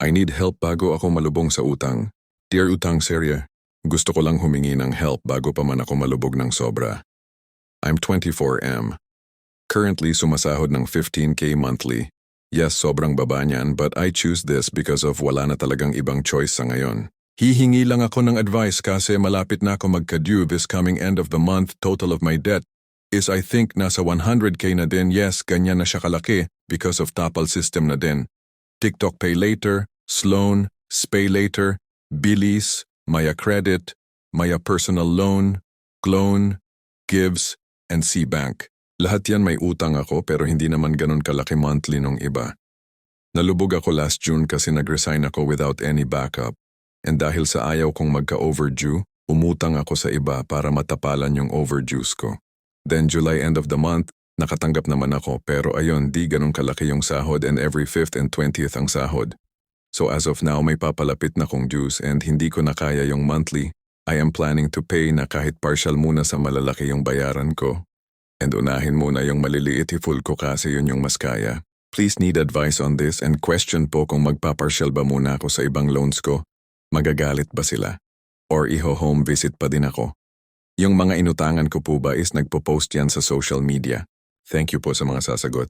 I need help bago ako malubong sa utang. Dear Utang Serye, gusto ko lang humingi ng help bago pa man ako malubog ng sobra. I'm 24M. Currently sumasahod ng 15K monthly. Yes, sobrang baba niyan, but I choose this because of wala na talagang ibang choice sa ngayon. Hihingi lang ako ng advice kasi malapit na ako magka-due this coming end of the month. Total of my debt is I think nasa 100K na din. Yes, ganyan na siya kalaki because of Tapal system na din. TikTok Pay Later, Sloan, Spay Later, Bilis, Maya Credit, Maya Personal Loan, Clone, Gives, and C-Bank. Lahat yan may utang ako pero hindi naman ganun kalaki monthly nung iba. Nalubog ako last June kasi nag-resign ako without any backup. And dahil sa ayaw kong magka-overdue, umutang ako sa iba para matapalan yung overdues ko. Then July end of the month, nakatanggap naman ako pero ayun di ganun kalaki yung sahod and every 5th and 20th ang sahod. So as of now may papalapit na kong dues and hindi ko na kaya yung monthly. I am planning to pay na kahit partial muna sa malalaki yung bayaran ko. And unahin muna yung maliliit i-full ko kasi yun yung mas kaya. Please need advice on this and question po kung magpapartial ba muna ako sa ibang loans ko. Magagalit ba sila? Or iho-home visit pa din ako? Yung mga inutangan ko po ba is nagpo-post yan sa social media? Thank you po sa mga sasagot.